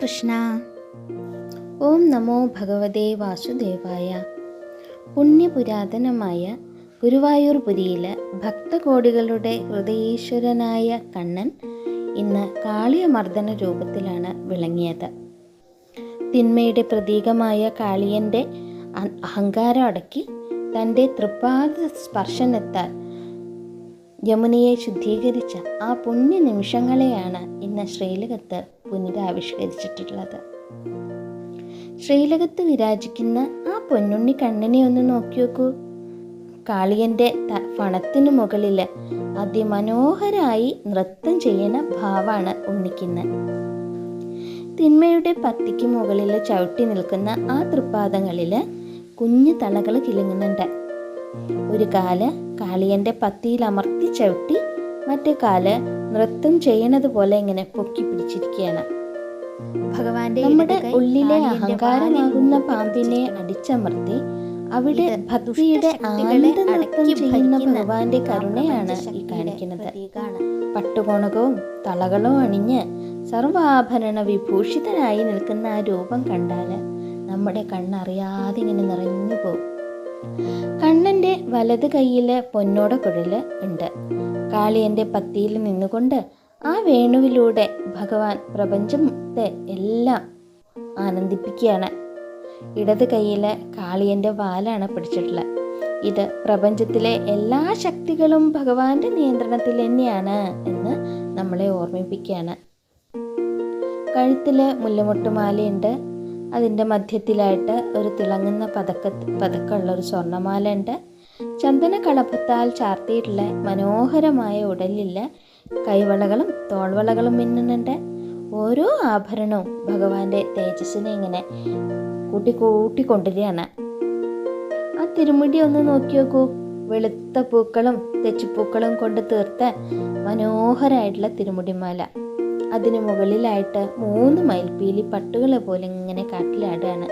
കൃഷ്ണ. ഓം നമോ ഭഗവതേ വാസുദേവായ. പുണ്യപുരാതനമായ ഗുരുവായൂർപുരിയിൽ ഭക്തകോടികളുടെ ഹൃദയേശ്വരനായ കണ്ണൻ ഇന്ന് കാളിയമർദ്ദന രൂപത്തിലാണ് വിളങ്ങിയത്. തിന്മയുടെ പ്രതീകമായ കാളിയൻ്റെ അഹങ്കാരം അടക്കി തൻ്റെ തൃപ്പാദ സ്പർശനത്താൽ യമുനയെ ശുദ്ധീകരിച്ച ആ പുണ്യ നിമിഷങ്ങളെയാണ് ഇന്ന് ശ്രീലകത്ത് പുനരാവിഷ്കരിച്ചിട്ടുള്ളത്. ശ്രീലകത്ത് വിരാജിക്കുന്ന ആ പൊന്നുണ്ണി കണ്ണനെ ഒന്ന് നോക്കി നോക്കൂ. കാളിയൻ്റെ ഫണത്തിനു മുകളിൽ അതിമനോഹരായി നൃത്തം ചെയ്യുന്ന ഭാവമാണ് ഉണ്ണിക്കുന്ന്. തിന്മയുടെ പത്തിക്ക് മുകളിൽ ചവിട്ടി നിൽക്കുന്ന ആ തൃപ്പാദങ്ങളിൽ കുഞ്ഞു തളകൾ കിലുങ്ങുന്നുണ്ട്. ഒരു കാല് കാളിയൻ്റെ പത്തിയിൽ അമർത്തി ചവിട്ടി, മറ്റേ കാല് നൃത്തം ചെയ്യണത് പോലെ ഇങ്ങനെ പൊക്കി പിടിച്ചിരിക്കുകയാണ്. ഭഗവാന്റെ നമ്മുടെ ഉള്ളിലെ അഹങ്കാരമാകുന്ന പാമ്പിനെ അടിച്ചമർത്തി അവിടെ ഭക്തിയുടെ ആനന്ദ നൃത്തം ചെയ്യുന്ന ഭഗവാന്റെ കരുണയാണ് ഈ കാണിക്കുന്നത്. പട്ടുകോണകവും തളകളും അണിഞ്ഞ് സർവാഭരണ വിഭൂഷിതനായി നിൽക്കുന്ന ആ രൂപം കണ്ടാൽ നമ്മുടെ കണ്ണറിയാതെ ഇങ്ങനെ നിറഞ്ഞു പോകും. കണ്ണൻ്റെ വലത് കൈയിൽ പൊന്നോട കുഴൽ ഉണ്ട്. കാളിയൻ്റെ പത്തിയിൽ നിന്നുകൊണ്ട് ആ വേണുവിലൂടെ ഭഗവാൻ പ്രപഞ്ചത്തെ എല്ലാം ആനന്ദിപ്പിക്കുകയാണ്. ഇടത് കൈയിൽ കാളിയൻ്റെ വാലാണ് പിടിച്ചിട്ടുള്ളത്. ഇത് പ്രപഞ്ചത്തിലെ എല്ലാ ശക്തികളും ഭഗവാന്റെ നിയന്ത്രണത്തിൽ തന്നെയാണ് എന്ന് നമ്മളെ ഓർമ്മിപ്പിക്കുകയാണ്. കഴുത്തിൽ മുല്ലമൊട്ടുമാലയുണ്ട്. അതിൻ്റെ മധ്യത്തിലായിട്ട് ഒരു തിളങ്ങുന്ന പതക്കമുള്ള ഒരു സ്വർണ്ണമാല ഉണ്ട്. ചന്ദന കളഭത്താൽ ചാർത്തിയിട്ടുള്ള മനോഹരമായ ഉടലിൽ കൈവളകളും തോൾവളകളും മിന്നുന്നുണ്ട്. ഓരോ ആഭരണവും ഭഗവാന്റെ തേജസ്സിനെ ഇങ്ങനെ കൂട്ടിക്കൊണ്ടിരിക്കുകയാണ്. ആ തിരുമുടി ഒന്ന് നോക്കി നോക്കൂ. വെളുത്ത പൂക്കളും തെച്ചിപ്പൂക്കളും കൊണ്ട് തീർത്ത മനോഹരമായിട്ടുള്ള തിരുമുടിമാല. അതിന് മുകളിലായിട്ട് 3 മയിൽപ്പീലി പട്ടുകളെ പോലെ ഇങ്ങനെ കാട്ടിലാടുകയാണ്.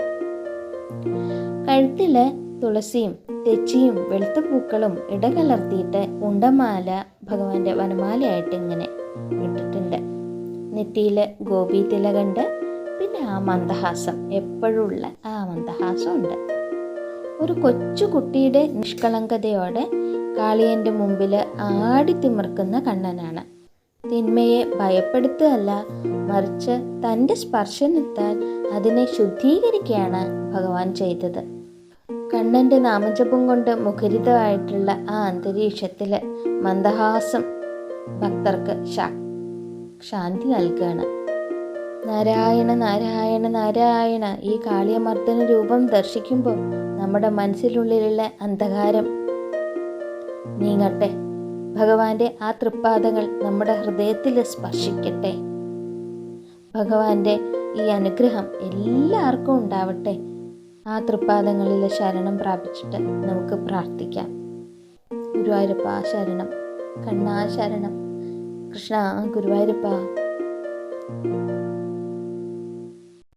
കഴുത്തില് തുളസിയും തെച്ചിയും വെളുത്ത പൂക്കളും ഇടകലർത്തിയിട്ട് ഉണ്ടമാല ഭഗവാന്റെ വനമാലയായിട്ട് ഇങ്ങനെ ഇട്ടിട്ടുണ്ട്. നെറ്റിയിൽ ഗോപി തിലകണ്ട്. പിന്നെ ആ മന്ദഹാസം, എപ്പോഴുള്ള ആ മന്ദഹാസം ഉണ്ട്. ഒരു കൊച്ചു കുട്ടിയുടെ നിഷ്കളങ്കതയോടെ കാളിയൻ്റെ മുമ്പിൽ ആടിത്തിമിർക്കുന്ന കണ്ണനാണ്. തിന്മയെ ഭയപ്പെടുത്തുകയല്ല, മറിച്ച് തൻ്റെ സ്പർശനത്താൽ അതിനെ ശുദ്ധീകരിക്കുകയാണ് ഭഗവാൻ ചെയ്തത്. കണ്ണൻ്റെ നാമജപം കൊണ്ട് മുഖരിതമായിട്ടുള്ള ആ അന്തരീക്ഷത്തിൽ മന്ദഹാസം ഭക്തർക്ക് ശാന്തി നൽകുകയാണ്. നാരായണ നാരായണ നാരായണ. ഈ കാളിയമർദ്ദന രൂപം ദർശിക്കുമ്പോൾ നമ്മുടെ മനസ്സിനുള്ളിലുള്ള അന്ധകാരം നീങ്ങട്ടെ. ഭഗവാന്റെ ആ തൃപ്പാദങ്ങൾ നമ്മുടെ ഹൃദയത്തിൽ സ്പർശിക്കട്ടെ. ഭഗവാന്റെ ഈ അനുഗ്രഹം എല്ലാവർക്കും ഉണ്ടാവട്ടെ. ആ തൃപ്പാദങ്ങളിൽ ശരണം പ്രാപിച്ചിട്ട് നമുക്ക് പ്രാർത്ഥിക്കാം. ഗുരുവായൂരപ്പ ശരണം, കണ്ണാ ശരണം, കൃഷ്ണ ഗുരുവായൂരപ്പ.